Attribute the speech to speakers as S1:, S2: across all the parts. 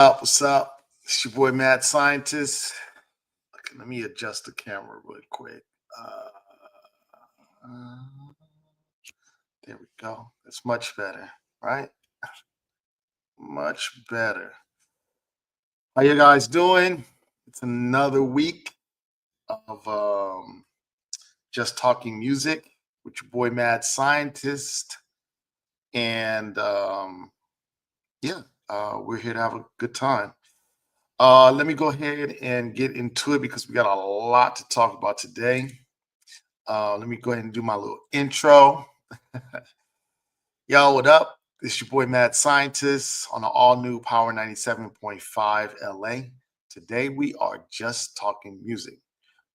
S1: Up? What's up? It's your boy Mad Scientist. Okay, let me adjust the camera real quick. Uh, uh, there we go. That's much better, right? Much better. How you guys doing? It's another week of just talking music with your boy Mad Scientist, and yeah, we're here to have a good time. Let me go ahead and get into it because we got a lot to talk about today. Let me go ahead and do my little intro. Yo, what up? This is your boy Mad Scientist on the all new Power 97.5 LA. Today we are just talking music,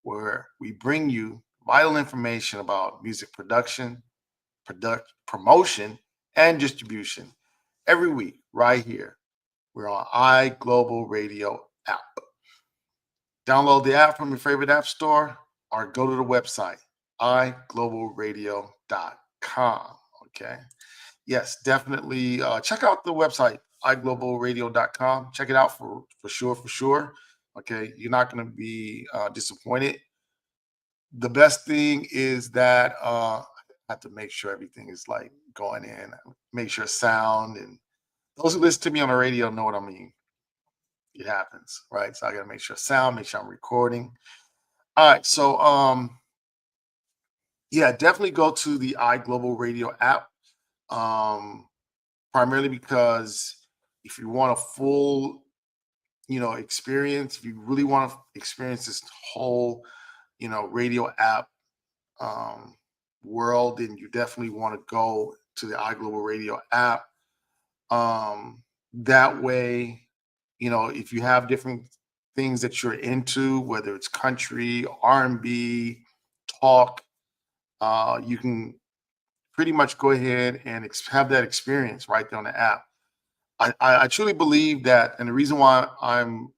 S1: where we bring you vital information about music production, promotion, and distribution every week right here. We're on iGlobal Radio app. Download the app from your favorite app store or go to the website iglobalradio.com. Okay. Yes, definitely check out the website iglobalradio.com. Check it out for sure, for sure. Okay. You're not going to be disappointed. The best thing is that I have to make sure everything is like going in, make sure sound, and those who listen to me on the radio know what I mean. It happens, right? So I got to make sure sound, make sure I'm recording. All right. So yeah, definitely go to the iGlobal Radio app. Um, Primarily because if you want a full, experience, if you really want to experience this whole, radio app um, world, then you definitely want to go to the iGlobal Radio app. That way, if you have different things that you're into, whether it's country, R&B, talk, you can pretty much go ahead and have that experience right there on the app. I truly believe that, and the reason why I'm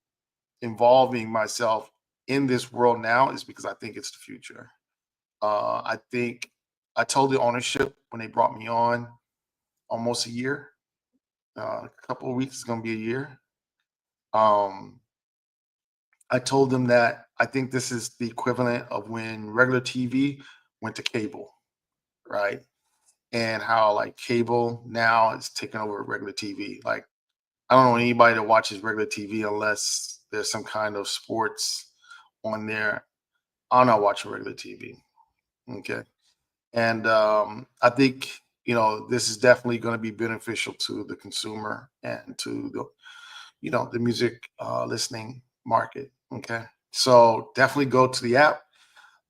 S1: involving myself in this world now is because I think it's the future. I think I told the ownership when they brought me on almost a year, a couple of weeks is going to be a year. Um, I told them that I think this is the equivalent of when regular TV went to cable, right? And how like cable now is taking over regular TV. Like I don't know anybody that watches regular TV unless there's some kind of sports on there. I'm not watching regular TV. Okay. And I think, this is definitely going to be beneficial to the consumer and to the music listening market. Okay. So definitely go to the app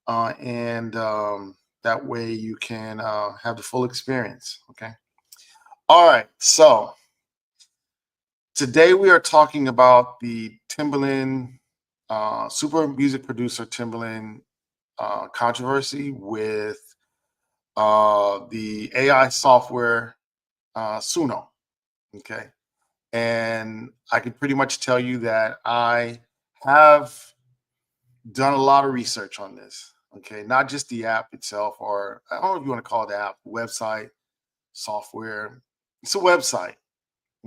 S1: and that way you can have the full experience. Okay. All right. So today we are talking about the Timbaland, super music producer Timbaland controversy with the AI software SUNO. Okay. And I can pretty much tell you that I have done a lot of research on this. Okay. Not just the app itself, or I don't know if you want to call it the app, website, software. It's a website.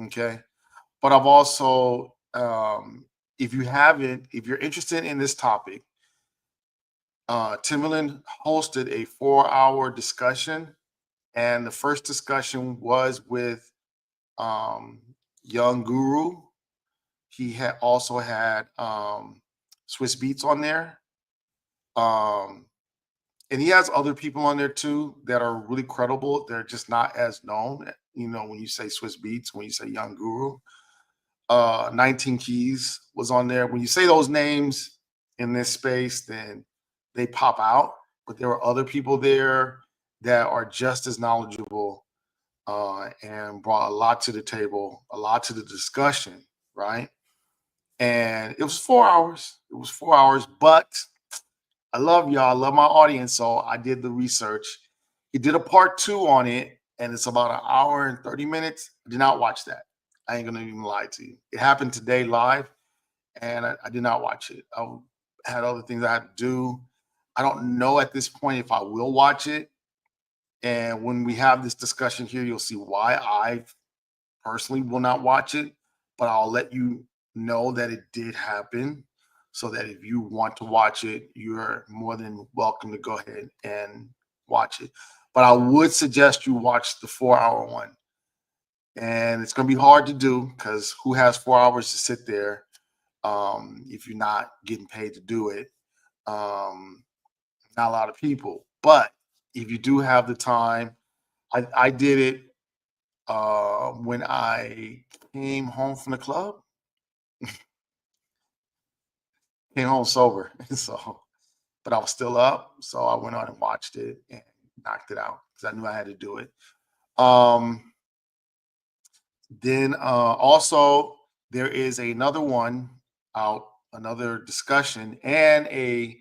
S1: Okay. But I've also, if you haven't, if you're interested in this topic, Timbaland hosted a 4-hour discussion, and the first discussion was with um, Young Guru. He had also had Swiss Beats on there, um, and he has other people on there too that are really credible. They're just not as known. When you say Swiss Beats, when you say Young Guru, 19 Keys was on there. When you say those names in this space, then they pop out. But there were other people there that are just as knowledgeable and brought a lot to the table, a lot to the discussion, right? And it was 4 hours. It was 4 hours, but I love y'all. I love my audience. So I did the research. He did a part two on it, and it's about an hour and 30 minutes. I did not watch that. I ain't gonna even lie to you. It happened today live, and I did not watch it. I had other things I had to do. I don't know at this point if I will watch it. And when we have this discussion here, you'll see why I personally will not watch it. but I'll let you know that it did happen so that if you want to watch it, you're more than welcome to go ahead and watch it. But I would suggest you watch the 4 hour one. And it's going to be hard to do because who has 4 hours to sit there if you're not getting paid to do it? Um, not a lot of people. But if you do have the time, I did it when I came home from the club, came home sober. So, but I was still up. So I went on and watched it and knocked it out because I knew I had to do it. Um, then also, there is another one out, another discussion, and a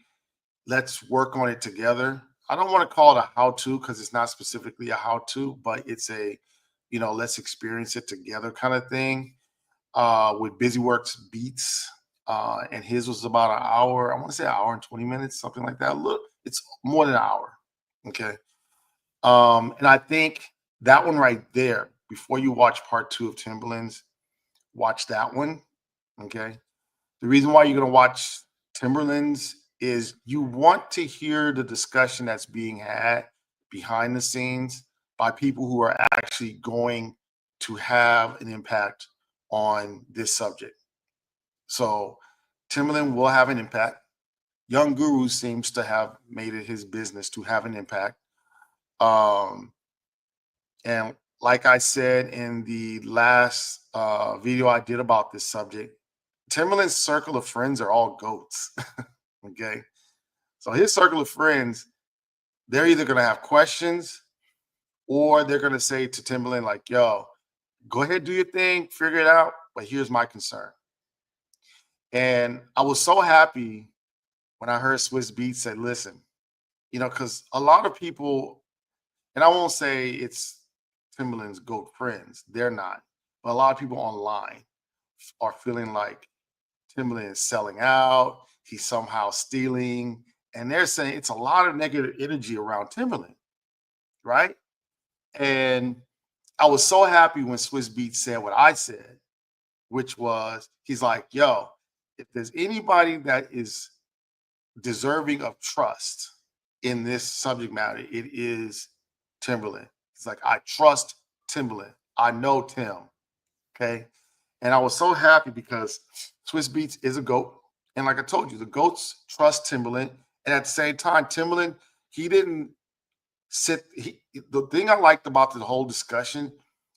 S1: let's work on it together. I don't want to call it a how to because it's not specifically a how to, but it's a, let's experience it together kind of thing with BusyWorks Beats. And his was about an hour, I want to say an hour and 20 minutes, something like that. Look, it's more than an hour. Okay. And I think that one right there, before you watch part two of Timberland's, watch that one. Okay. The reason why you're going to watch Timberland's is you want to hear the discussion that's being had behind the scenes by people who are actually going to have an impact on this subject. So Timberland will have an impact. Young Guru seems to have made it his business to have an impact. Um, and like I said in the last video I did about this subject, Timberland's circle of friends are all goats. Okay. So his circle of friends, they're either going to have questions or they're going to say to Timberland, like, yo, go ahead, do your thing, figure it out. But here's my concern. And I was so happy when I heard Swiss Beats said, listen, because a lot of people, and I won't say it's Timberland's GOAT friends, they're not. But a lot of people online are feeling like Timberland is selling out, he's somehow stealing. And they're saying it's a lot of negative energy around Timberland, right? And I was so happy when Swiss Beats said what I said, which was, he's like, yo, if there's anybody that is deserving of trust in this subject matter, it is Timberland. It's like, I trust Timberland. I know Tim. Okay. And I was so happy because Swiss Beats is a GOAT. And like I told you, the GOATs trust Timberland. And at the same time, Timberland, he didn't the thing I liked about the whole discussion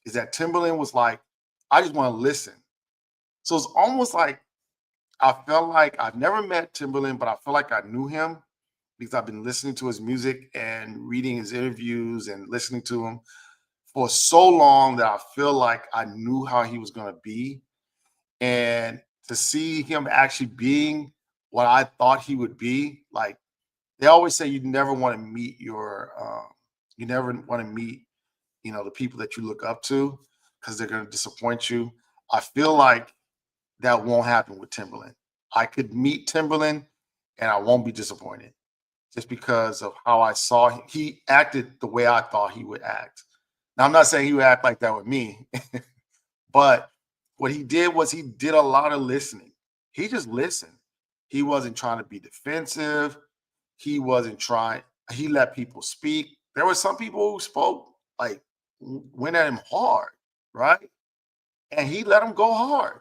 S1: is that Timberland was like, I just want to listen. So it's almost like I felt like I've never met Timberland, but I feel like I knew him because I've been listening to his music and reading his interviews and listening to him for so long that I feel like I knew how he was going to be. And to see him actually being what I thought he would be, like they always say, you never want to meet you never want to meet, the people that you look up to because they're going to disappoint you. I feel like that won't happen with Timberland. I could meet Timberland and I won't be disappointed just because of how I saw him. He acted the way I thought he would act. Now, I'm not saying he would act like that with me, but what he did was he did a lot of listening. He just listened. He wasn't trying to be defensive. He wasn't trying, he let people speak. There were some people who spoke, like, went at him hard, right? And he let him go hard.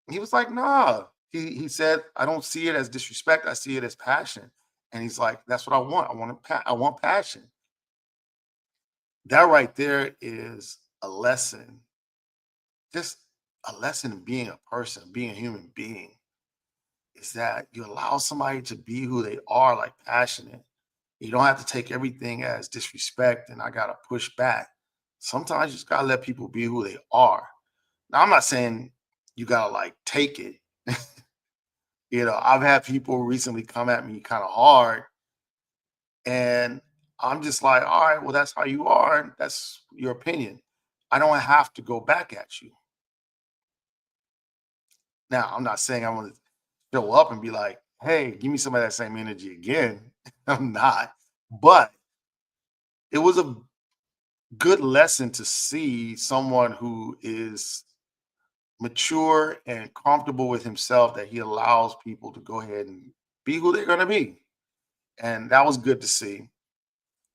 S1: He was like, nah. He said, I don't see it as disrespect. I see it as passion. And he's like, that's what I want. I want passion. That right there is a lesson, just a lesson in being a person, being a human being, is that you allow somebody to be who they are, like passionate. You don't have to take everything as disrespect and I gotta push back. Sometimes you just gotta let people be who they are. Now, I'm not saying you gotta like take it. I've had people recently come at me kind of hard, and I'm just like, all right, well, that's how you are. That's your opinion. I don't have to go back at you. Now, I'm not saying I want to show up and be like, hey, give me some of that same energy again. I'm not. But it was a good lesson to see someone who is mature and comfortable with himself that he allows people to go ahead and be who they're going to be. And that was good to see.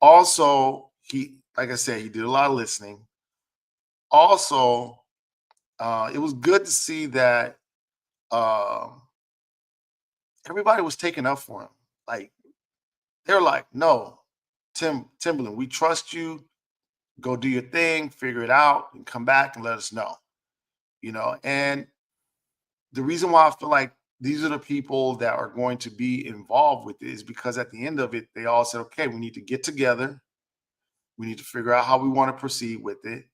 S1: Also, he, like I said, he did a lot of listening. Also, it was good to see that um, everybody was taking up for him. Like they're like, no, Timberland, we trust you. Go do your thing, figure it out, and come back and let us know. And the reason why I feel like these are the people that are going to be involved with it is because at the end of it, they all said, okay, we need to get together. We need to figure out how we want to proceed with it.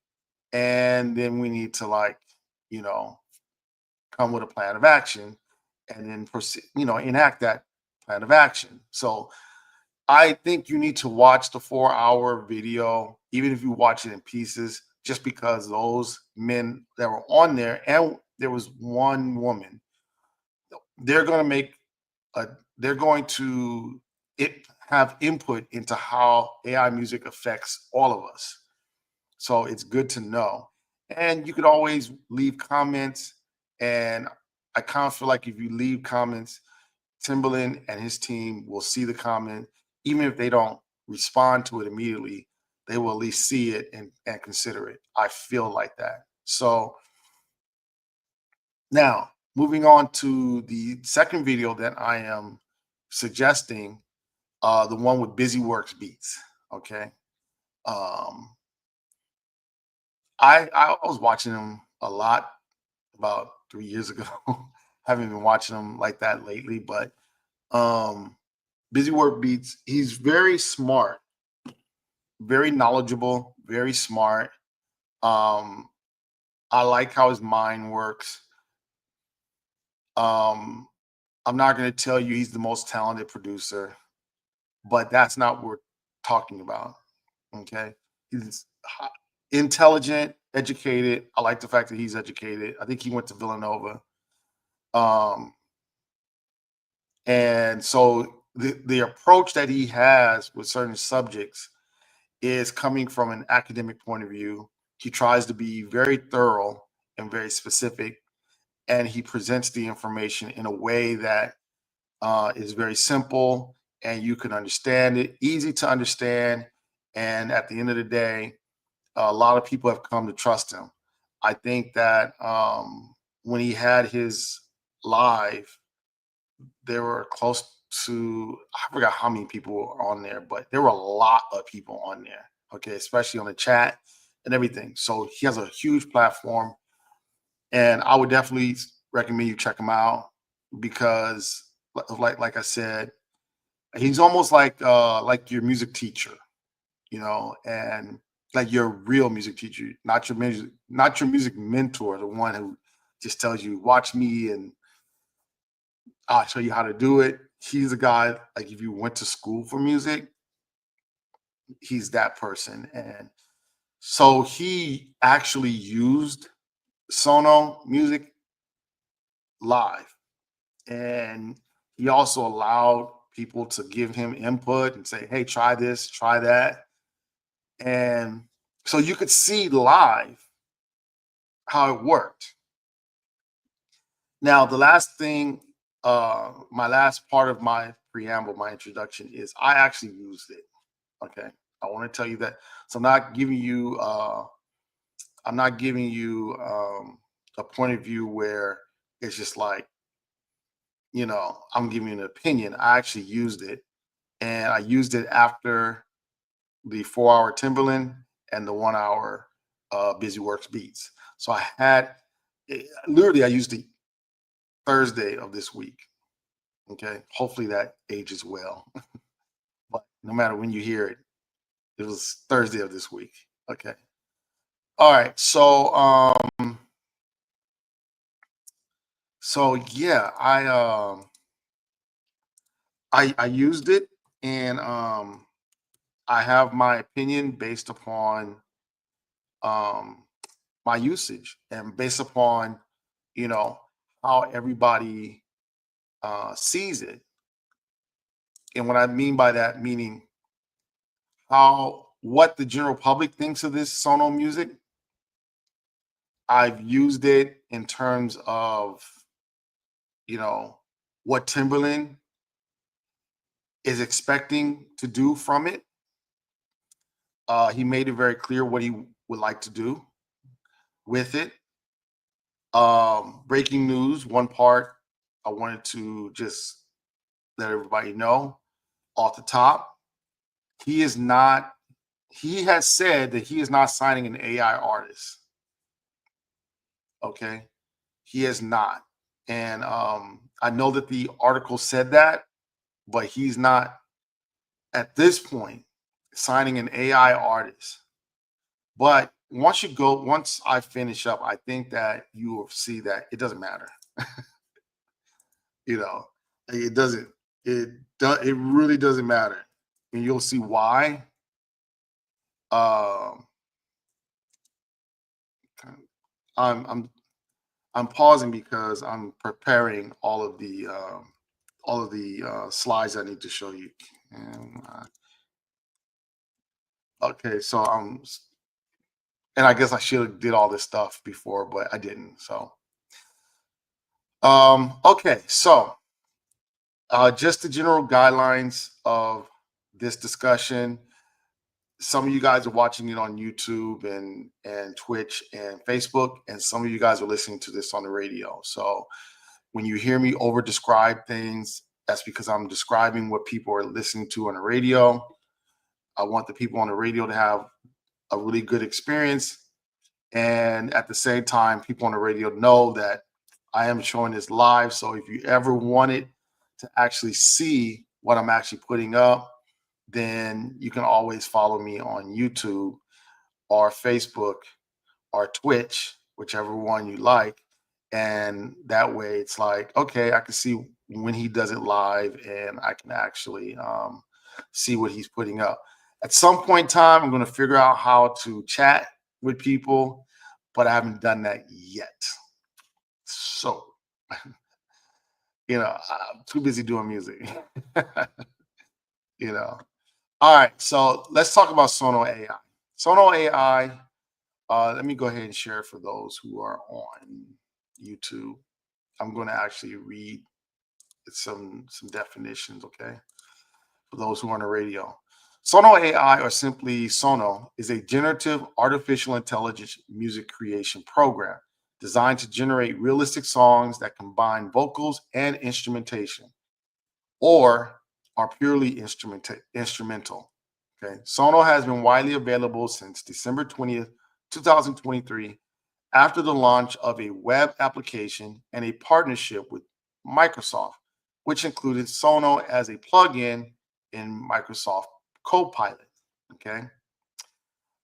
S1: And then we need to you know, come with a plan of action and then proceed, enact that plan of action. So I think you need to watch the 4-hour video, even if you watch it in pieces, just because those men that were on there, and there was one woman, they're going to make a, they're going to have input into how AI music affects all of us. So it's good to know. And you could always leave comments. And I kind of feel like if you leave comments, Timberland and his team will see the comment, even if they don't respond to it immediately, they will at least see it and consider it. I feel like that. So now moving on to the second video that I am suggesting, the one with Busy Works beats. Okay. Um, I was watching him a lot about 3 years ago. Haven't been watching him like that lately, but um Busy Work Beats, he's very smart, very knowledgeable, very smart. Um, I like how his mind works. Um, I'm not going to tell you he's the most talented producer, but that's not what we're talking about. Okay. He's intelligent, educated. I like the fact that he's educated. I think he went to Villanova. Um, and so the approach that he has with certain subjects is coming from an academic point of view. He tries to be very thorough and very specific, and he presents the information in a way that is very simple and you can understand it, easy to understand. And at the end of the day, a lot of people have come to trust him. I think that when he had his live, there were close to, I forgot how many people were on there, but there were a lot of people on there. Okay, especially on the chat and everything. So he has a huge platform, and I would definitely recommend you check him out because, like I said, he's almost like your music teacher, and like your real music teacher, not your music mentor, the one who just tells you watch me and I'll show you how to do it. He's a guy, like if you went to school for music, he's that person. And so he actually used Sono music live. And he also allowed people to give him input and say, hey, try this, try that. And so you could see live how it worked. Now, the last thing, my last part of my preamble, my introduction is I actually used it. Okay. I want to tell you that. So I'm not giving you a point of view where it's just like, I'm giving you an opinion. I actually used it, and I used it after the 4-hour Timberland and the 1 hour Busy Works Beats. So literally I used it Thursday of this week. Okay. Hopefully that ages well. But no matter when you hear it, it was Thursday of this week. Okay. All right. So yeah, I used it, and I have my opinion based upon um my usage and based upon you know how everybody sees it. And what I mean by that, meaning how what the general public thinks of this Sono music, I've used it in terms of, you know, what Timberland is expecting to do from it. He made it very clear what he would like to do with it. Breaking news, one part I wanted to just let everybody know off the top. He is not, he has said that he is not signing an AI artist. Okay. He is not. And I know that the article said that, but he's not at this point signing an AI artist. But once I finish up, I think that you will see that it doesn't matter. You know, it doesn't. It really doesn't matter, and you'll see why. Um, I'm I'm I'm pausing because I'm preparing all of the slides I need to show you. And, okay, so and I guess I should have did all this stuff before, but I didn't. So okay, so just the general guidelines of this discussion. Some of you guys are watching it on YouTube and Twitch and Facebook, and some of you guys are listening to this on the radio. So when you hear me over describe things, that's because I'm describing what people are listening to on the radio. I want the people on the radio to have a really good experience. And at the same time, people on the radio know that I am showing this live. So if you ever wanted to actually see what I'm actually putting up, then you can always follow me on YouTube or Facebook or Twitch, whichever one you like. And that way it's like, okay, I can see when he does it live and I can actually see what he's putting up. At some point in time, I'm going to figure out how to chat with people, but I haven't done that yet. So, I'm too busy doing music. you know. All right, so let's talk about Sono AI. Sono AI, let me go ahead and share for those who are on YouTube. I'm going to actually read some definitions, okay? For those who are on the radio. Sono AI, or simply Sono, is a generative artificial intelligence music creation program designed to generate realistic songs that combine vocals and instrumentation or are purely instrumental. Okay. Sono has been widely available since December 20th, 2023, after the launch of a web application and a partnership with Microsoft, which included Sono as a plugin in Microsoft Copilot. Okay.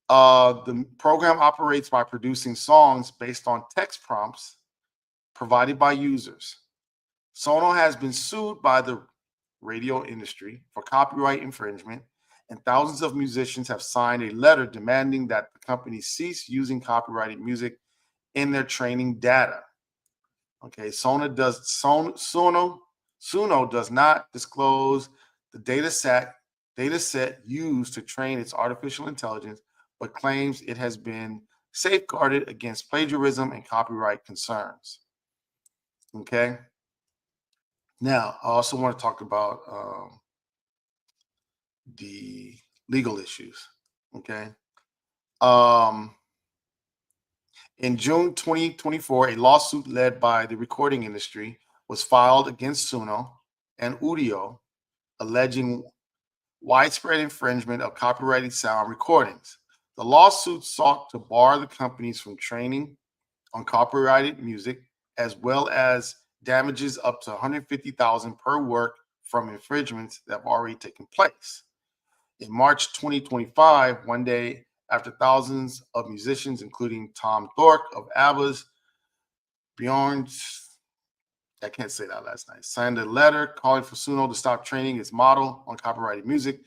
S1: The program operates by producing songs based on text prompts provided by users. Sono has been sued by the radio industry for copyright infringement, and thousands of musicians have signed a letter demanding that the company cease using copyrighted music in their training data. Okay, Suno does not disclose the data set used to train its artificial intelligence, but claims it has been safeguarded against plagiarism and copyright concerns. Okay. Now, I also want to talk about the legal issues. Okay. Um, in June 2024, a lawsuit led by the recording industry was filed against Suno and Udio, alleging widespread infringement of copyrighted sound recordings. The lawsuit sought to bar the companies from training on copyrighted music, as well as damages up to $150,000 per work from infringements that have already taken place. In March 2025, one day after thousands of musicians, including Tom Thorpe of ABBA's Bjorn's, I can't say that last night, signed a letter calling for Suno to stop training its model on copyrighted music.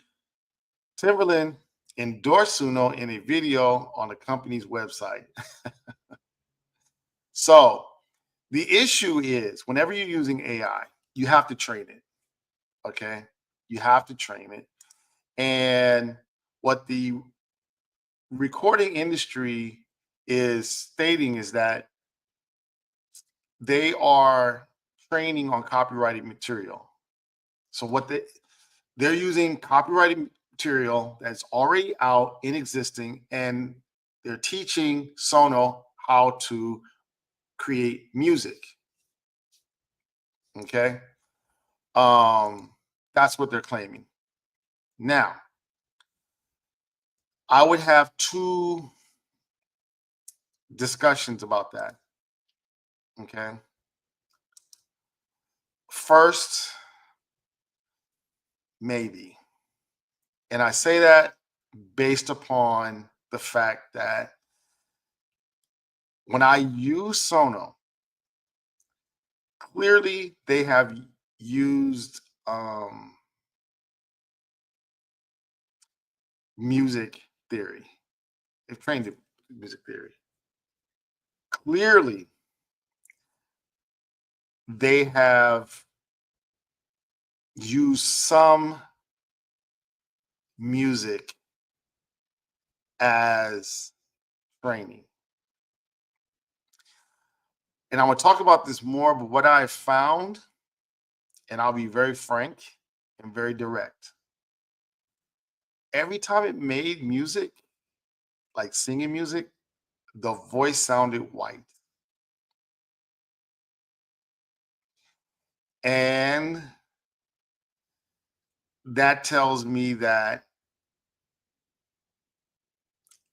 S1: Timberland endorsed Suno in a video on the company's website. So the issue is whenever you're using AI, you have to train it. Okay. You have to train it. And what the recording industry is stating is that they are training on copyrighted material. So they're using copyrighted material that's already out in existing, and they're teaching Sono how to create music. Okay. That's what they're claiming. Now, I would have two discussions about that. Okay. First, maybe. And I say that based upon the fact that when I use Sono, clearly they have used music theory. They've trained in music theory. Clearly, they have used some music as training. And I want to talk about this more, but what I found, and I'll be very frank and very direct. Every time it made music, like singing music, the voice sounded white. And that tells me that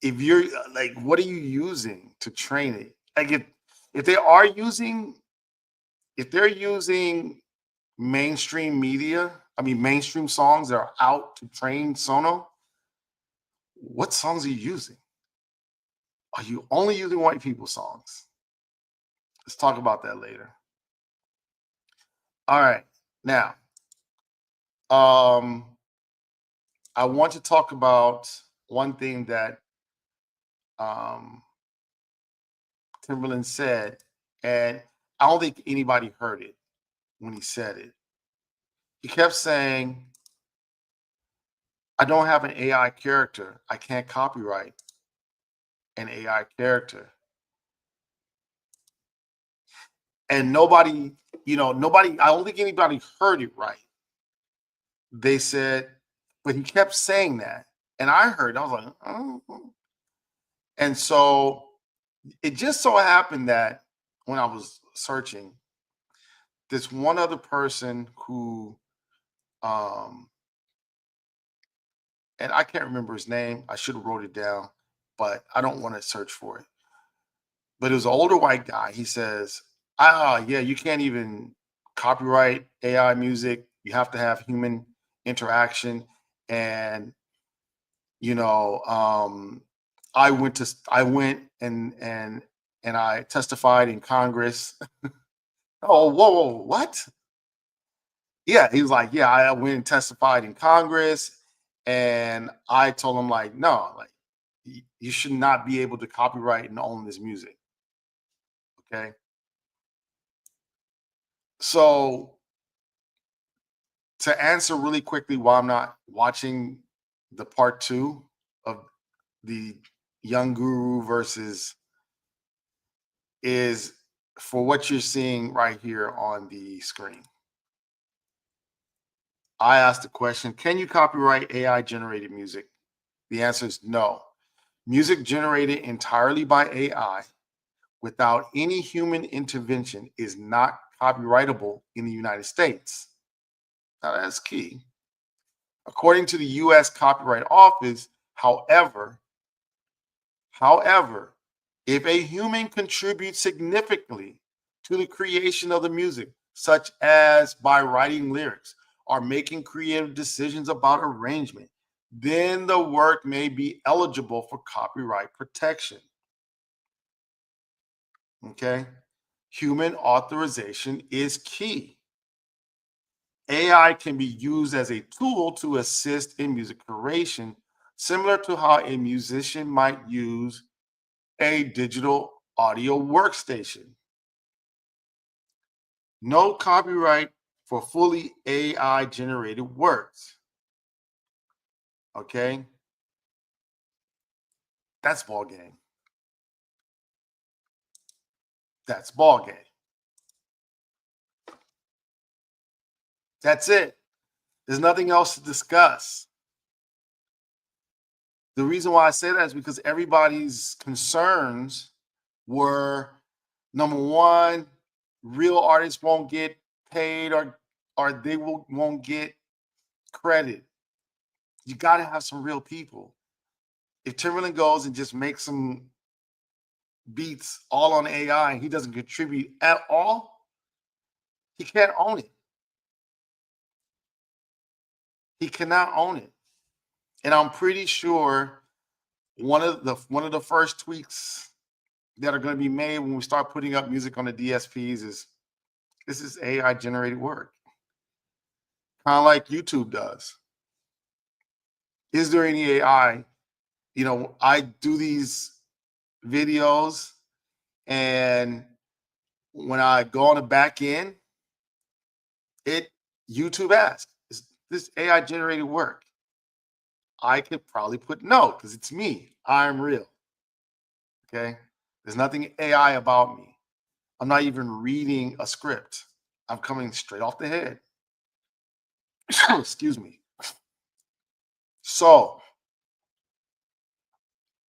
S1: if you're like, what are you using to train it? Like if they are using, if they're using mainstream media, I mean mainstream songs that are out to train Sono, what songs are you using? Are you only using white people songs? Let's talk about that later. All right. Now, um, I want to talk about one thing that um, Timberland said, and I don't think anybody heard it when he said it. He kept saying, I don't have an AI character. I can't copyright an AI character. And nobody, nobody, I don't think anybody heard it right. They said, but he kept saying that. And I heard, I was like, oh. And so it just so happened that when I was searching, this one other person who, um, and I can't remember his name. I should have wrote it down, but I don't want to search for it. But it was an older white guy. He says, yeah, you can't even copyright AI music. You have to have human interaction. And, you know, I went and I testified in Congress. Oh, whoa, what? Yeah, he was like, yeah, I went and testified in Congress, and I told him like, no, like you should not be able to copyright and own this music. Okay, so to answer really quickly why I'm not watching the part two of the young guru versus is for what you're seeing right here on the screen. I asked the question, can you copyright AI generated music? The answer is no. Music generated entirely by AI without any human intervention is not copyrightable in the United States. Now that's key. According to the US Copyright Office, however, if a human contributes significantly to the creation of the music, such as by writing lyrics or making creative decisions about arrangement, then the work may be eligible for copyright protection. Okay. Human authorization is key. AI can be used as a tool to assist in music creation, similar to how a musician might use a digital audio workstation. No copyright for fully AI generated works. Okay. That's ball game. That's ball game. That's it. There's nothing else to discuss. The reason why I say that is because everybody's concerns were number one, real artists won't get paid or they won't get credit. You got to have some real people. If Timberland goes and just makes some beats all on AI and he doesn't contribute at all, he can't own it. He cannot own it. And I'm pretty sure one of the first tweaks that are going to be made when we start putting up music on the DSPs is this is AI generated work, kind of like YouTube does. Is there any AI? I do these videos, and when I go on the back end, it YouTube asks, "Is this AI generated work?" I could probably put no because it's me. I'm real. Okay. There's nothing AI about me. I'm not even reading a script. I'm coming straight off the head. Excuse me. So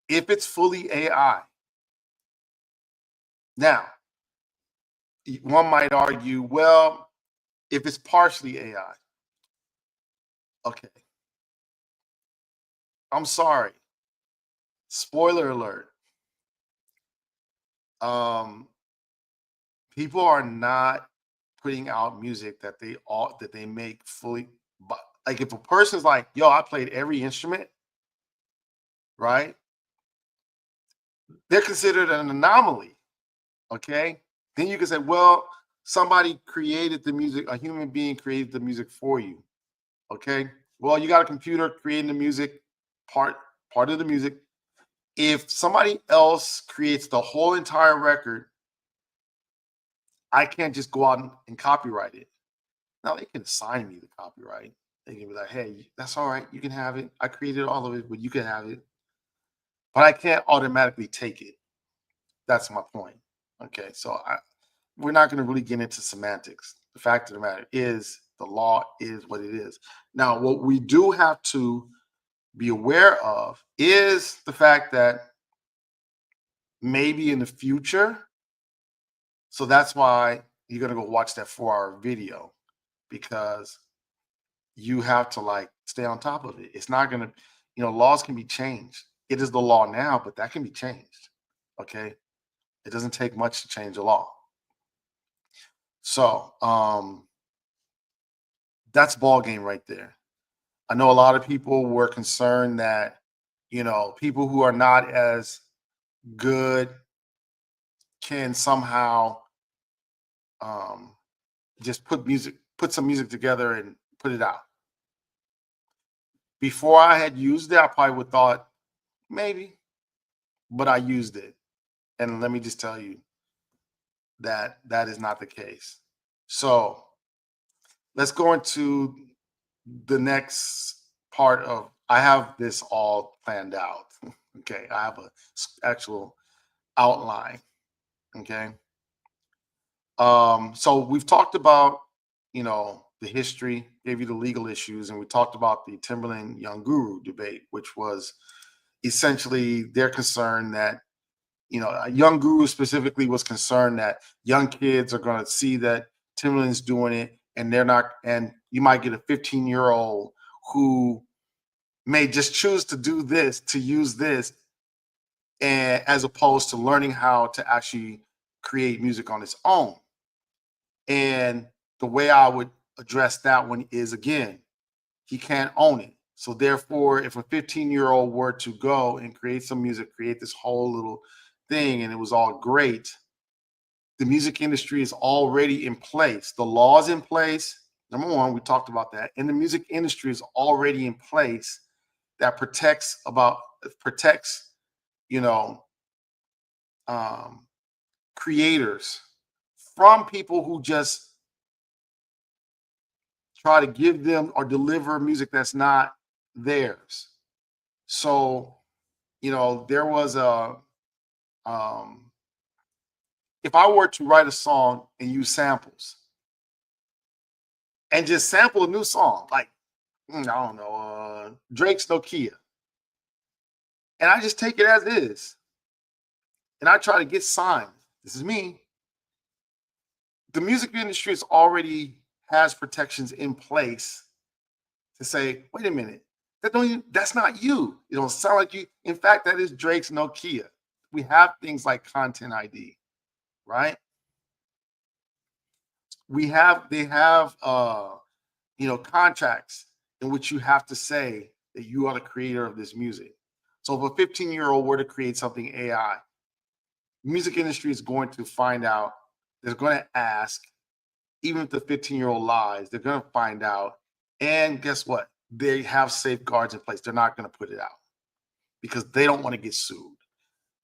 S1: if it's fully AI, now one might argue, well, if it's partially AI, okay. I'm sorry. Spoiler alert. Um, People are not putting out music that they make fully. But like if a person's like, yo, I played every instrument, right? They're considered an anomaly. Okay. Then you can say, well, somebody created the music, a human being created the music for you. Okay. Well, you got a computer creating the music, part part of the music. If somebody else creates the whole entire record, I can't just go out and copyright it. Now they can assign me the copyright. They can be like, hey, that's all right. You can have it. I created all of it, but you can have it. But I can't automatically take it. That's my point. Okay. So we're not going to really get into semantics. The fact of the matter is the law is what it is. Now, what we do have to be aware of is the fact that maybe in the future, so that's why you're going to go watch that 4 hour video because you have to like stay on top of it. It's not going to, laws can be changed. It is the law now, but that can be changed. Okay. It doesn't take much to change the law. So that's ball game right there. I know a lot of people were concerned that, people who are not as good can somehow um, just put some music together and put it out. Before I had used it, I probably would thought maybe, but I used it. And let me just tell you that that is not the case. So let's go into the next part of I have this all planned out. Okay. I have a actual outline. Okay. So we've talked about, the history, gave you the legal issues, and we talked about the Timberland Young Guru debate, which was essentially their concern that, a young guru specifically was concerned that young kids are going to see that Timberland's doing it and they're not, and you might get a 15-year-old who may just choose to do this, to use this, and as opposed to learning how to actually create music on its own. And the way I would address that one is again, he can't own it. So therefore, if a 15-year-old were to go and create some music, create this whole little thing, and it was all great, the music industry is already in place. The laws in place. Number one, we talked about that. And the music industry is already in place that protects, you know, um, creators from people who just try to give them or deliver music that's not theirs. So, there was um, if I were to write a song and use samples and just sample a new song, like I don't know, Drake's Nokia, and I just take it as is, and I try to get signed. This is me. The music industry is already has protections in place to say, wait a minute, that's not you. It don't sound like you. In fact, that is Drake's Nokia. We have things like content ID, right? They have contracts in which you have to say that you are the creator of this music. So if a 15-year-old were to create something AI, music industry is going to find out, they're going to ask, even if the 15-year-old lies, they're going to find out. And guess what? They have safeguards in place. They're not going to put it out because they don't want to get sued.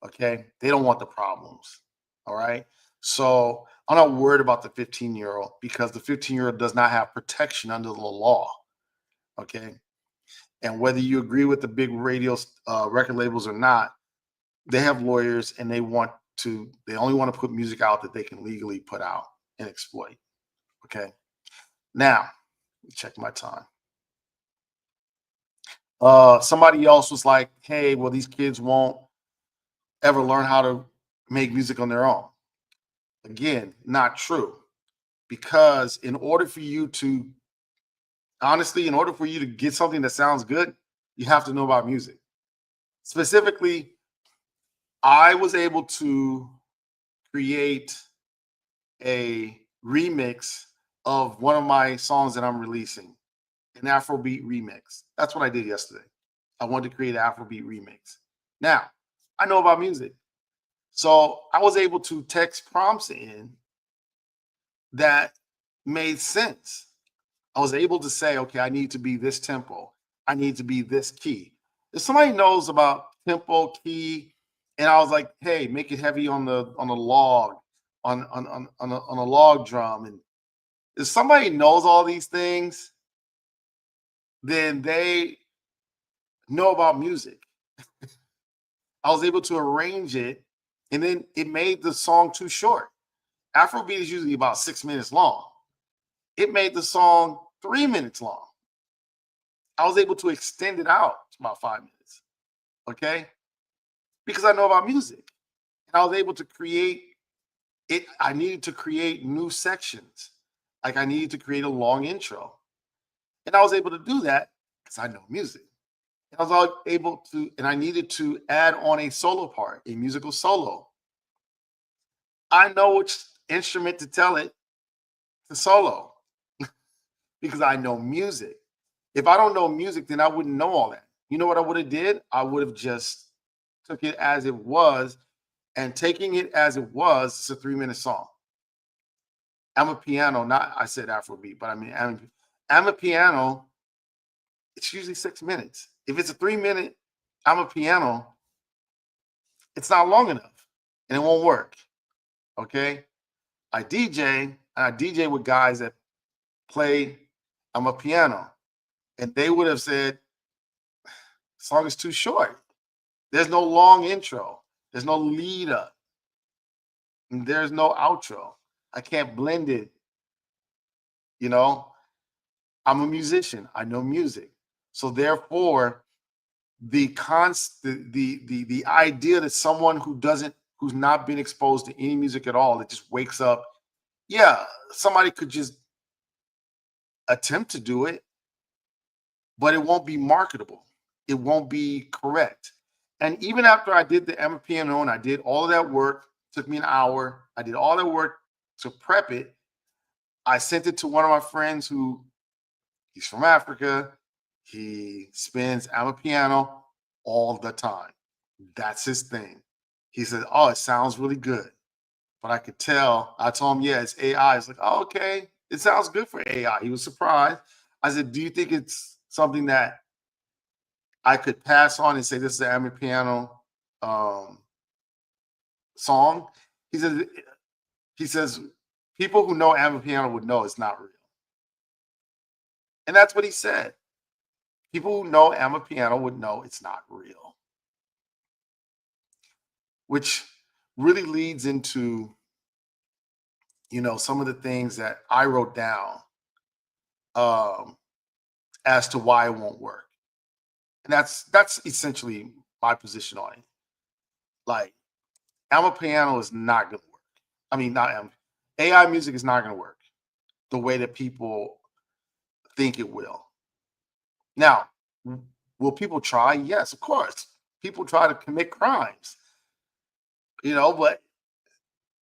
S1: Okay. They don't want the problems. All right. So I'm not worried about the 15-year-old because the 15-year-old does not have protection under the law. Okay. And whether you agree with the big radio record labels or not, they have lawyers and they only want to put music out that they can legally put out and exploit. Okay. Now, check my time. Somebody else was like, hey, well, these kids won't ever learn how to make music on their own. Again, not true. Because in order for you to get something that sounds good, you have to know about music. Specifically, I was able to create a remix of one of my songs that I'm releasing, an Afrobeat remix. That's what I did yesterday. I wanted to create an Afrobeat remix. Now, I know about music. So I was able to text prompts in that made sense. I was able to say, okay, I need to be this tempo. I need to be this key. If somebody knows about tempo, key, and I was like, hey, make it heavy on the log, on a log drum. And if somebody knows all these things, then they know about music. I was able to arrange it, and then it made the song too short. Afrobeat is usually about 6 minutes long. It made the song 3 minutes long. I was able to extend it out to about 5 minutes. Okay. Because I know about music. And I was able to create it. I needed to create new sections. Like I needed to create a long intro. And I was able to do that because I know music. And I was able to, and I needed to add on a solo part, a musical solo. I know which instrument to tell it to solo because I know music. If I don't know music, then I wouldn't know all that. You know what I would have did? I would have just took it as it was, and taking it as it was, it's a 3-minute song. I'm a piano, not I said Afrobeat, but I mean I'm a piano. It's usually 6 minutes. If it's a 3-minute, I'm a piano. It's not long enough, and it won't work. Okay, I DJ, and I DJ with guys that play. I'm a piano, and they would have said, "The song is too short. There's no long intro. There's no lead up. And there's no outro. I can't blend it. You know, I'm a musician. I know music. So therefore, the idea that someone who's not been exposed to any music at all, that just wakes up, yeah, somebody could just attempt to do it, but it won't be marketable. It won't be correct. And even after I did the MPNO and I did all of that work, took me an hour. I did all that work to prep it. I sent it to one of my friends who he's from Africa. He spins piano all the time. That's his thing. He said, "Oh, it sounds really good." But I could tell, I told him, yeah, it's AI. It's like, oh, okay, it sounds good for AI. He was surprised. I said, do you think it's something that I could pass on and say this is an piano song? He says, he says, people who know piano would know it's not real. And that's what he said. People who know piano would know it's not real. Which really leads into some of the things that I wrote down um, as to why it won't work. And that's essentially my position on it. Like, piano is not going to work. I mean, not AI music is not going to work the way that people think it will. Now, will people try? Yes, of course. People try to commit crimes, but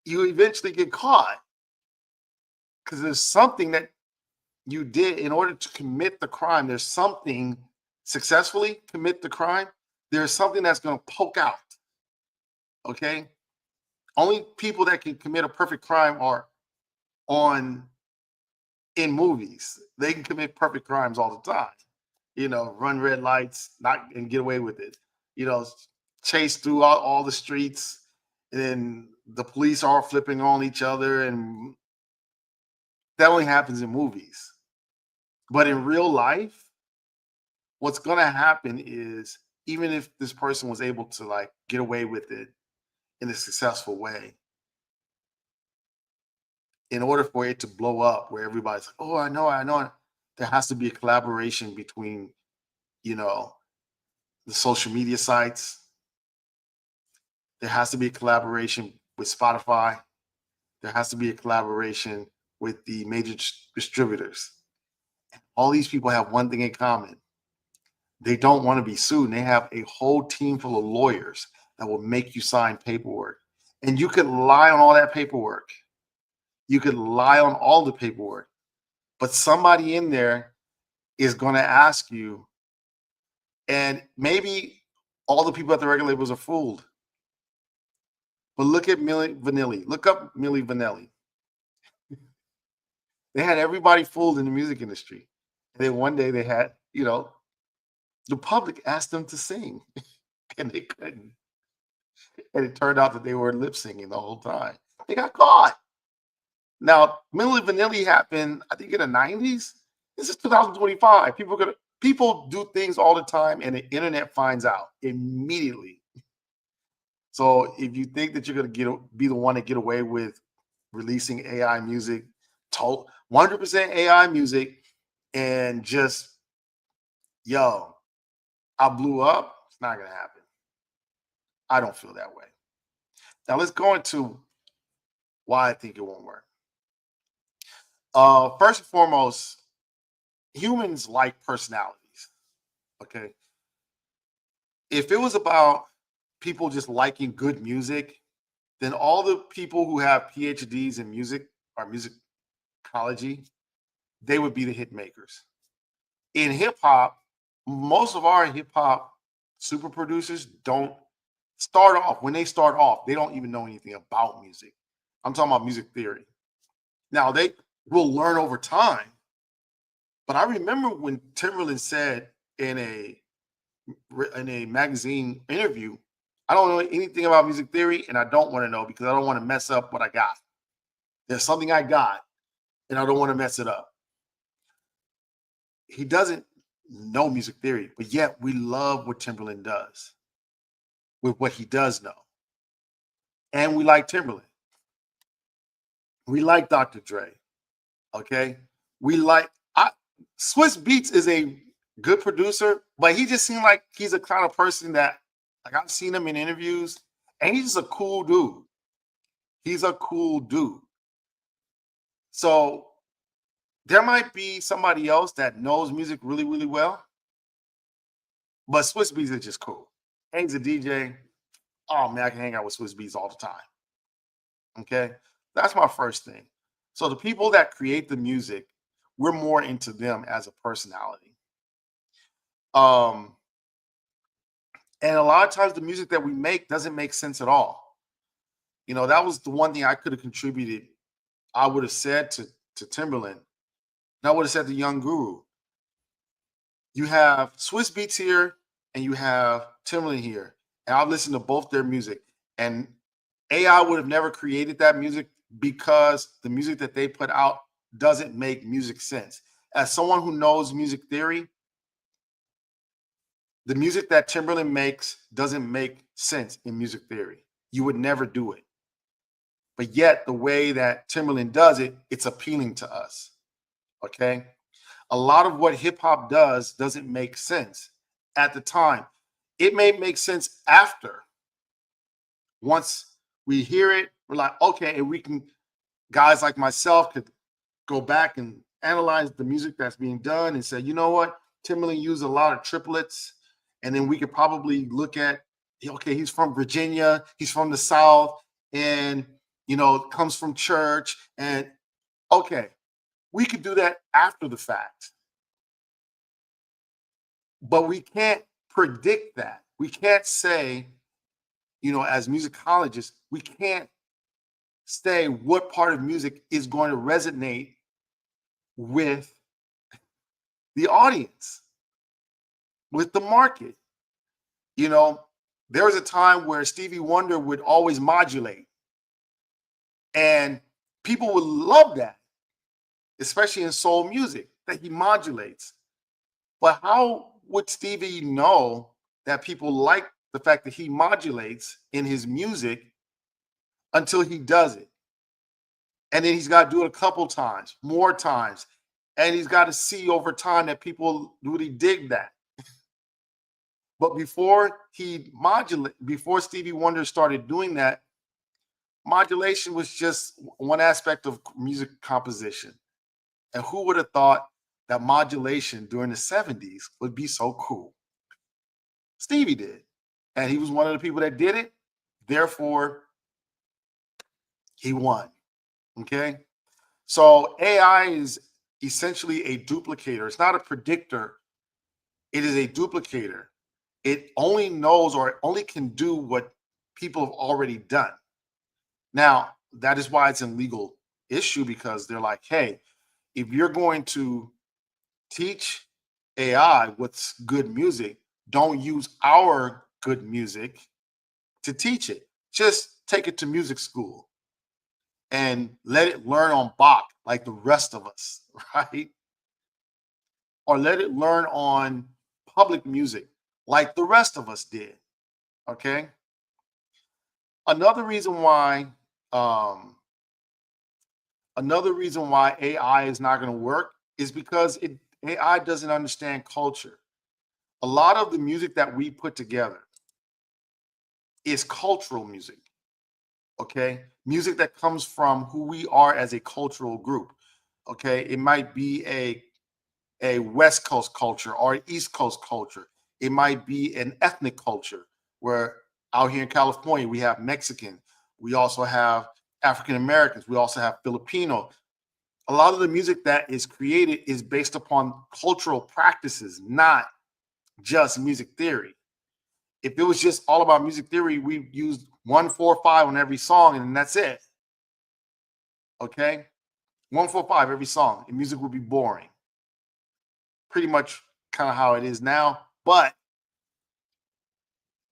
S1: you eventually get caught because there's something that you did in order to commit the crime. There's something successfully commit the crime. There's something that's going to poke out. Okay. Only people that can commit a perfect crime are on in movies. They can commit perfect crimes all the time. Run red lights, not and get away with it. You know, chase through all the streets, and then the police are flipping on each other, and that only happens in movies. But in real life, what's going to happen is even if this person was able to like get away with it in a successful way, in order for it to blow up where everybody's like, oh, I know, there has to be a collaboration between, you know, the social media sites. There has to be a collaboration with Spotify. There has to be a collaboration with the major distributors. All these people have one thing in common. They don't want to be sued. And they have a whole team full of lawyers that will make you sign paperwork. And you could lie on all that paperwork. You could lie on all the paperwork. But somebody in there is going to ask you, and maybe all the people at the record labels are fooled. But look at Milli Vanilli. Look up Milli Vanilli. They had everybody fooled in the music industry. And then one day they had, the public asked them to sing, and they couldn't. And it turned out that they were lip singing the whole time. They got caught. Now, Milli Vanilli happened, I think, in the 90s. This is 2025. People do things all the time, and the internet finds out immediately. So if you think that you're gonna be the one to get away with releasing AI music, 100% AI music, and just I blew up, it's not gonna happen. I don't feel that way. Now let's go into why I think it won't work. First and foremost, humans like personalities. Okay. If it was about people just liking good music, then all the people who have PhDs in music or musicology, they would be the hit makers. In hip hop, most of our hip hop super producers don't start off. When they start off, they don't even know anything about music. I'm talking about music theory. Now they will learn over time. But I remember when Timberland said in a magazine interview, I don't know anything about music theory, and I don't want to know because I don't want to mess up what I got. There's something I got, and I don't want to mess it up. He doesn't know music theory, but yet we love what Timberland does with what he does know. And we like Timberland. We like Dr. Dre. Okay. We like Swiss Beats is a good producer, but he just seemed like he's a kind of person that, like, I've seen him in interviews, and he's just a cool dude. He's a cool dude. So there might be somebody else that knows music really, really well, but Swiss Beats is just cool. And he's a DJ. Oh man, I can hang out with Swiss Beats all the time. Okay. That's my first thing. So the people that create the music, we're more into them as a personality. Um, and a lot of times the music that we make doesn't make sense at all. That was the one thing I could have contributed. I would have said to Timberland, and I would have said to Young Guru, you have Swiss Beats here and you have Timberland here. And I've listened to both their music. And AI would have never created that music because the music that they put out doesn't make music sense. As someone who knows music theory, the music that Timberland makes doesn't make sense in music theory. You would never do it. but yet the way that Timbaland does it, it's appealing to us. Okay. A lot of what hip hop does doesn't make sense at the time. It may make sense after. Once we hear it, we're like, okay, and we can, guys like myself could go back and analyze the music that's being done and say, you know what, Timbaland used a lot of triplets. And then we could probably look at, okay, he's from Virginia, he's from the South, and, comes from church. And okay, we could do that after the fact, but we can't predict that. We can't say, as musicologists, we can't say what part of music is going to resonate with the audience, with the market. There was a time where Stevie Wonder would always modulate, and people would love that, especially in soul music, that he modulates. But how would Stevie know that people like the fact that he modulates in his music until he does it? And then he's got to do it a couple times, more times. And he's got to see over time that people really dig that. But before Stevie Wonder started doing that, modulation was just one aspect of music composition. And who would have thought that modulation during the 70s would be so cool? Stevie did. And he was one of the people that did it. Therefore, he won. Okay. So AI is essentially a duplicator. It's not a predictor. It is a duplicator. It only knows or it only can do what people have already done. Now, that is why it's a legal issue, because they're like, hey, if you're going to teach AI what's good music, don't use our good music to teach it. Just take it to music school and let it learn on Bach like the rest of us, right? Or let it learn on public music like the rest of us did. Okay. Another reason why um, AI is not going to work is because AI doesn't understand culture. A lot of the music that we put together is cultural music. Okay, music that comes from who we are as a cultural group. Okay, it might be a West Coast culture or an East Coast culture. It might be an ethnic culture where out here in California, we have Mexican. We also have African Americans. We also have Filipino. A lot of the music that is created is based upon cultural practices, not just music theory. If it was just all about music theory, we used 1-4-5 on every song and that's it. Okay? 1-4-5 every song, and music would be boring. Pretty much kind of how it is now, but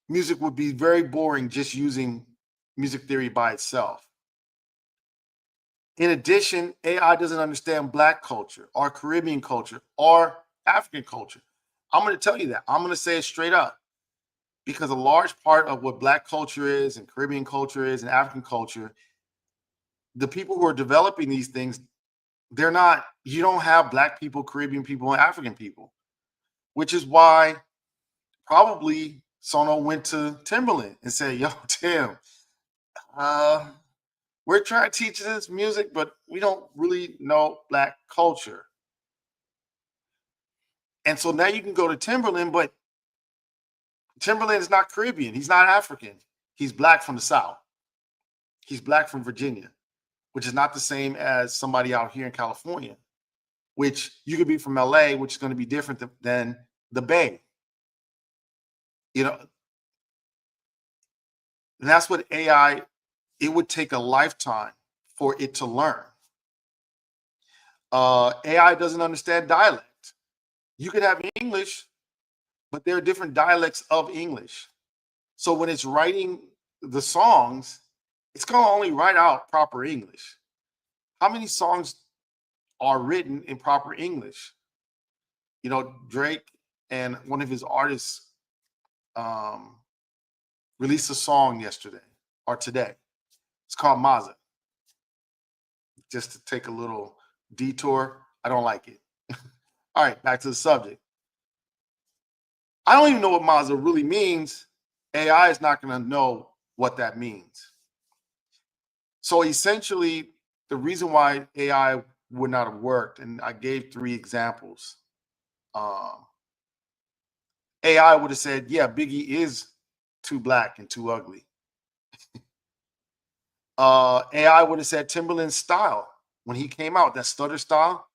S1: music would be very boring just using music theory by itself. In addition, AI doesn't understand Black culture or Caribbean culture or African culture. I'm going to tell you that. I'm going to say it straight up, because a large part of what Black culture is and Caribbean culture is and African culture, the people who are developing these things, you don't have Black people, Caribbean people, and African people, which is why probably Sono went to Timbaland and said, yo, Tim, we're trying to teach this music, but we don't really know Black culture. And so now you can go to Timbaland, but Timbaland is not Caribbean. He's not African. He's Black from the South. He's Black from Virginia, which is not the same as somebody out here in California, which you could be from LA, which is going to be different than the Bay. And that's what AI, it would take a lifetime for it to learn. AI doesn't understand dialect. You could have English, but there are different dialects of English. So when it's writing the songs, it's going to only write out proper English. How many songs are written in proper English? Drake and one of his artists released a song yesterday or today. It's called Maza. just to take a little detour. I don't like it. All right, back to the subject. I don't even know what Mazda really means. AI is not going to know what that means. So essentially, the reason why AI would not have worked, and I gave 3 examples. Um, AI would have said, "Yeah, Biggie is too black and too ugly." AI would have said Timbaland's style when he came out, that stutter style,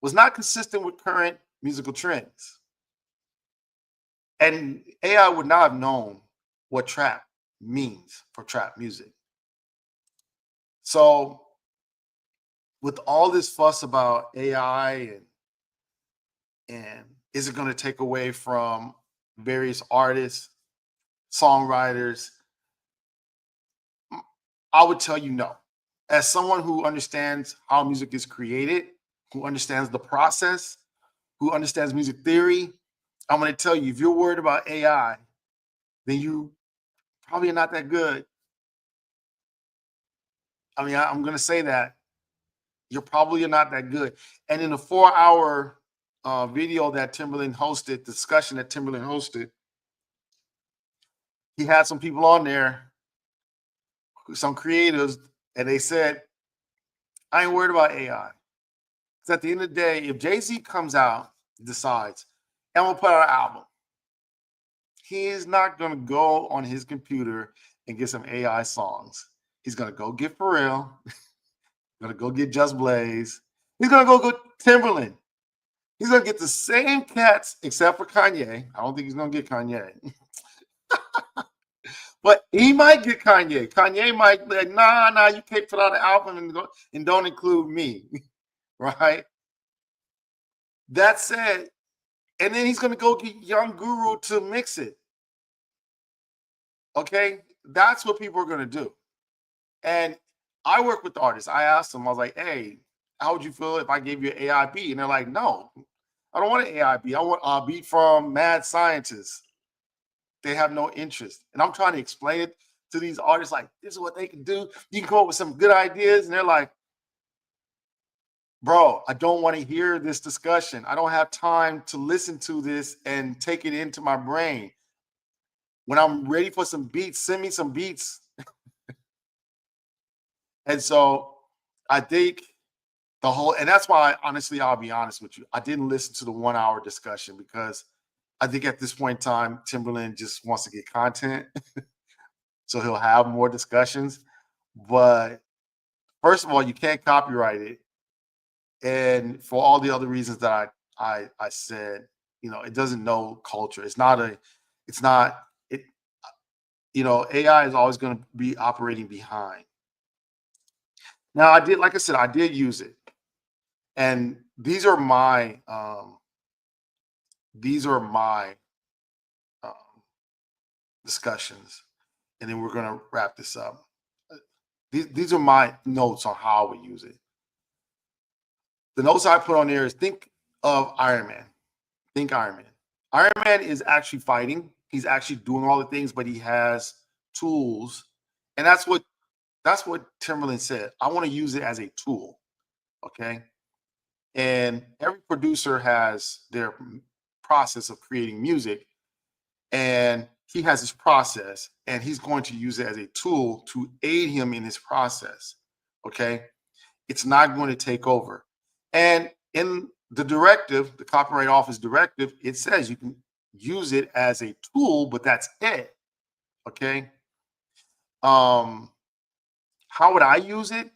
S1: was not consistent with current musical trends. And AI would not have known what trap means for trap music. So, with all this fuss about AI and is it going to take away from various artists, songwriters, I would tell you no. As someone who understands how music is created, who understands the process, who understands music theory, I'm going to tell you if you're worried about AI, then you probably are not that good. I mean, I'm going to say that you're probably not that good. And in a 4-hour video that Timberland hosted, discussion that Timberland hosted, he had some people on there, some creatives, and they said, I ain't worried about AI. Because at the end of the day, if Jay-Z comes out, decides, and we'll put out an album, he is not going to go on his computer and get some AI songs. He's going to go get Pharrell. Going to go get Just Blaze. He's going to go get Timberland. He's going to get the same cats except for Kanye. I don't think he's going to get Kanye. But he might get Kanye. Kanye might be like, nah, you can't put out an album and don't include me. Right? That said, and then he's going to go get Young Guru to mix it. Okay? That's what people are going to do. And I work with the artists. I asked them, I was like, hey, how would you feel if I gave you an AI beat? And they're like, no, I don't want an AI beat. I want a beat from mad scientists. They have no interest. And I'm trying to explain it to these artists like, this is what they can do. You can come up with some good ideas. And they're like, bro, I don't want to hear this discussion. I don't have time to listen to this and take it into my brain. When I'm ready for some beats, send me some beats. And so I think and that's why, honestly, I'll be honest with you. I didn't listen to the 1-hour discussion because I think at this point in time, Timberland just wants to get content. So he'll have more discussions. But first of all, you can't copyright it. And for all the other reasons that I said, it doesn't know culture. It's not, it, AI is always going to be operating behind. Now, like I said, I did use it. And these are my um, discussions, and then we're going to wrap this up. These are my notes on how I would use it. The notes I put on there is think of Iron Man. Think Iron Man. Iron Man is actually fighting. He's actually doing all the things, but he has tools, and that's what Timberland said. I want to use it as a tool. Okay. And every producer has their process of creating music, and he has his process, and he's going to use it as a tool to aid him in his process. Okay. It's not going to take over. And in the directive, the Copyright Office directive, it says you can use it as a tool, but that's it. Okay. How would I use it?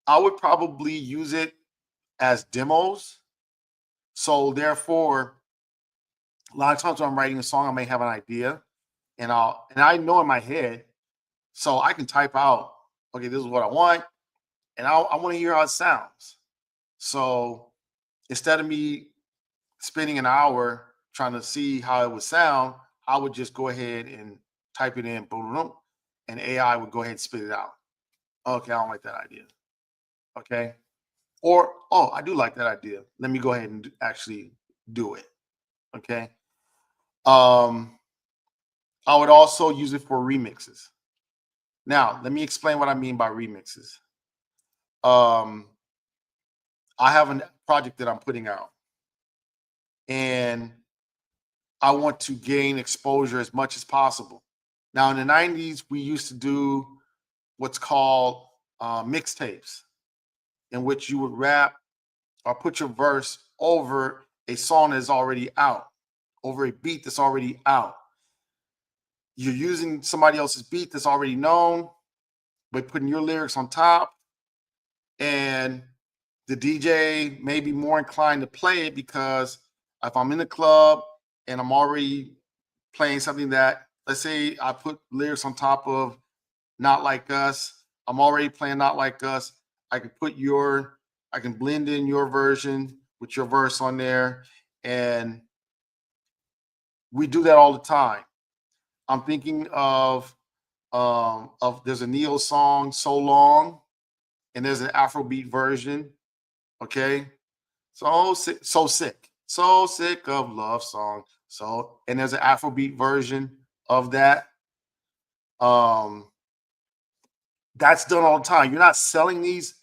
S1: I would probably use it as demos. So therefore, a lot of times when I'm writing a song, I may have an idea, and I know in my head, so I can type out, okay, this is what I want, and I want to hear how it sounds. So instead of me spending an hour trying to see how it would sound, I would just go ahead and type it in, boom, boom, and AI would go ahead and spit it out. Okay, I don't like that idea. Okay. Or, oh, I do like that idea. Let me go ahead and actually do it. Okay. I would also use it for remixes. Now, let me explain what I mean by remixes. Um, I have a project that I'm putting out, and I want to gain exposure as much as possible. Now, in the 90s, we used to do what's called mixtapes, in which you would rap or put your verse over a song that's already out, over a beat that's already out. You're using somebody else's beat that's already known, but putting your lyrics on top, and the DJ may be more inclined to play it because if I'm in the club and I'm already playing something that, let's say I put lyrics on top of Not Like Us, I'm already playing Not Like Us. I can put your, I can blend in your version with your verse on there. And we do that all the time. I'm thinking of there's a Neo song, So Long, and there's an Afrobeat version. Okay. So sick of love song. So, and there's an Afrobeat version of that. Um, that's done all the time. You're not selling these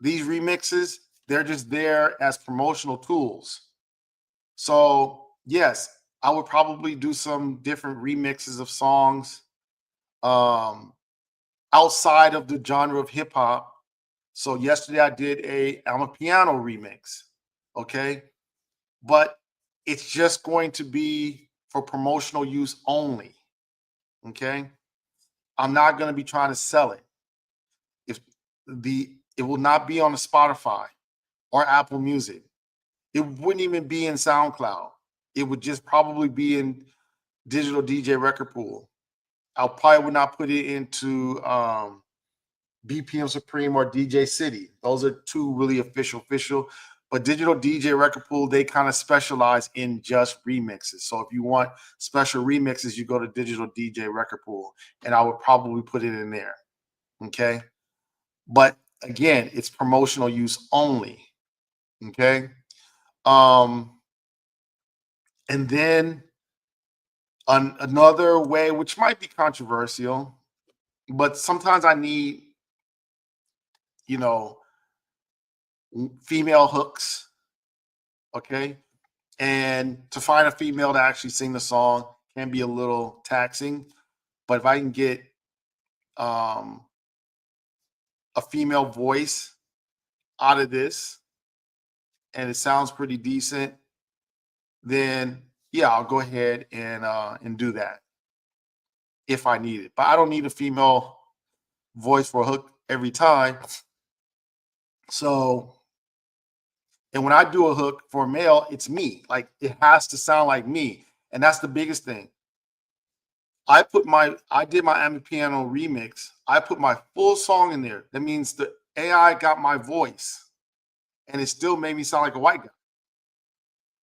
S1: remixes. They're just there as promotional tools. So, yes, I would probably do some different remixes of songs um outside of the genre of hip hop. So yesterday I did a I'm a piano remix. Okay. But it's just going to be for promotional use only. Okay. I'm not going to be trying to sell it. If it will not be on the Spotify or Apple Music. It wouldn't even be in SoundCloud. It would just probably be in Digital DJ Record Pool. I probably would not put it into BPM Supreme or DJ City. Those are two really official. But Digital DJ Record Pool, they kind of specialize in just remixes. So if you want special remixes, you go to Digital DJ Record Pool, and I would probably put it in there. Okay. But again, it's promotional use only. Okay. Um, and then another way, which might be controversial, but sometimes I need, you know, female hooks. Okay. And to find a female to actually sing the song can be a little taxing. But if I can get um, a female voice out of this and it sounds pretty decent, then yeah, I'll go ahead and do that if I need it. But I don't need a female voice for a hook every time. So, and when I do a hook for a male, it's me. Like it has to sound like me. And that's the biggest thing. I did my Piano remix. I put my full song in there. That means the AI got my voice and it still made me sound like a white guy.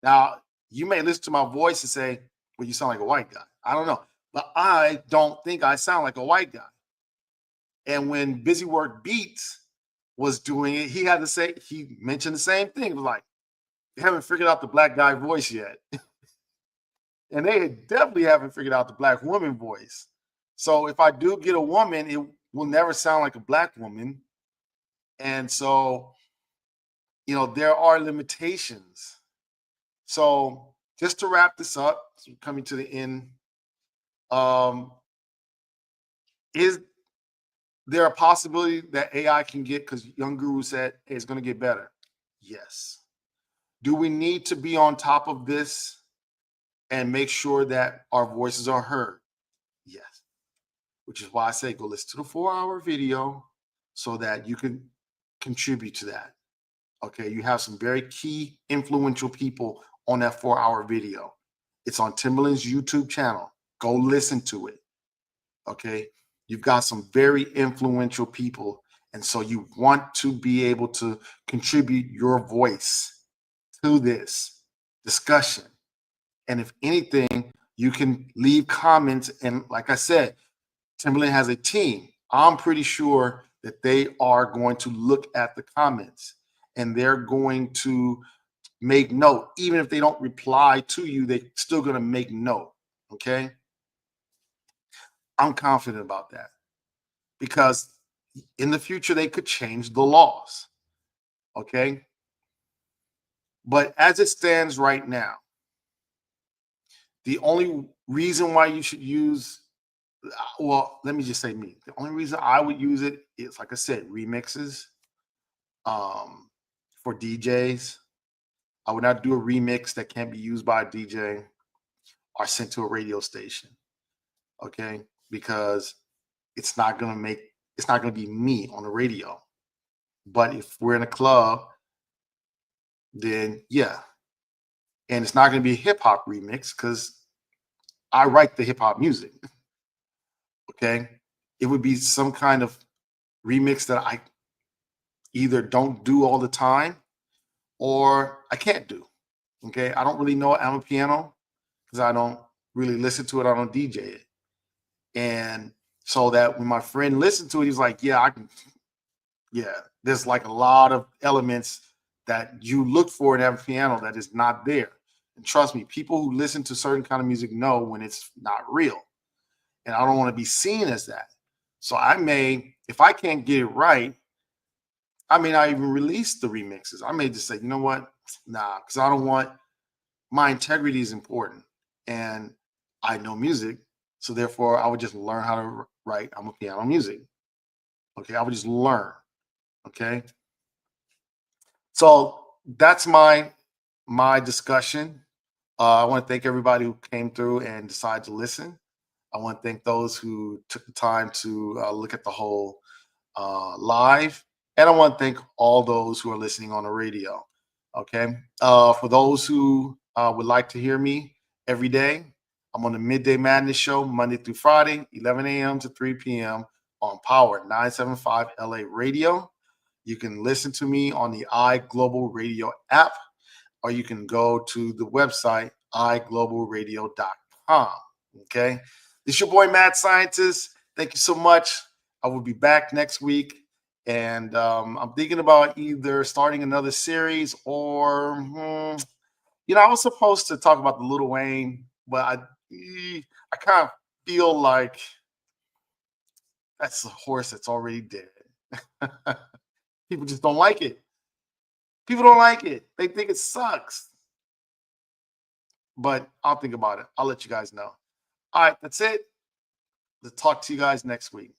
S1: Now, you may listen to my voice and say, well, you sound like a white guy. I don't know. But I don't think I sound like a white guy. And when Busy Work Beats was doing it, he mentioned the same thing. It was like, they haven't figured out the black guy voice yet. And they definitely haven't figured out the black woman voice. So if I do get a woman, it will never sound like a black woman. And so, there are limitations. So just to wrap this up, so coming to the end, um, is there a possibility that AI can get, because Young Guru said, hey, it's going to get better? Yes. Do we need to be on top of this and make sure that our voices are heard? Yes. Which is why I say go listen to the 4-hour video so that you can contribute to that. Okay, you have some very key influential people on that 4-hour video. It's on Timbaland's YouTube channel. Go listen to it. Okay, you've got some very influential people, and so you want to be able to contribute your voice to this discussion. And if anything, you can leave comments. And like I said, Timbaland has a team. I'm pretty sure that they are going to look at the comments and they're going to make note. Even if they don't reply to you, they're still going to make note. Okay. I'm confident about that because In the future, they could change the laws. Okay. But as it stands right now, the only reason why you should use, well, let me just say me. The only reason I would use it is, like I said, remixes um, for DJs. I would not do a remix that can't be used by a DJ or sent to a radio station. Okay. Because it's not going to make, it's not going to be me on the radio. But if we're in a club, then yeah. And it's not going to be a hip hop remix because I write the hip hop music. Okay. It would be some kind of remix that I either don't do all the time or I can't do. Okay. I don't really know piano because I don't really listen to it. I don't DJ it. And so that when my friend listened to it, he's like, yeah, I can, yeah, there's like a lot of elements that you look for in piano that is not there. And trust me, people who listen to certain kind of music know when it's not real. And I don't want to be seen as that. So I may, if I can't get it right, I may not even release the remixes. I may just say, you know what? Nah, because I don't want, my integrity is important. And I know music. So therefore, I would just learn how to write piano music. Okay. I would just learn. Okay. So that's my discussion. I want to thank everybody who came through and decided to listen. I want to thank those who took the time to look at the whole live. And I want to thank all those who are listening on the radio. Okay. For those who would like to hear me every day, I'm on the Midday Madness Show, Monday through Friday, 11 a.m. to 3 p.m. on Power 975 LA Radio. You can listen to me on the iGlobal Radio app, or you can go to the website, iglobalradio.com. Okay. This is your boy, Mad Scientist. Thank you so much. I will be back next week. And I'm thinking about either starting another series or, I was supposed to talk about the Lil Wayne, but I kind of feel like that's a horse that's already dead. People just don't like it. People don't like it. They think it sucks. But I'll think about it. I'll let you guys know. All right, that's it. Let's talk to you guys next week.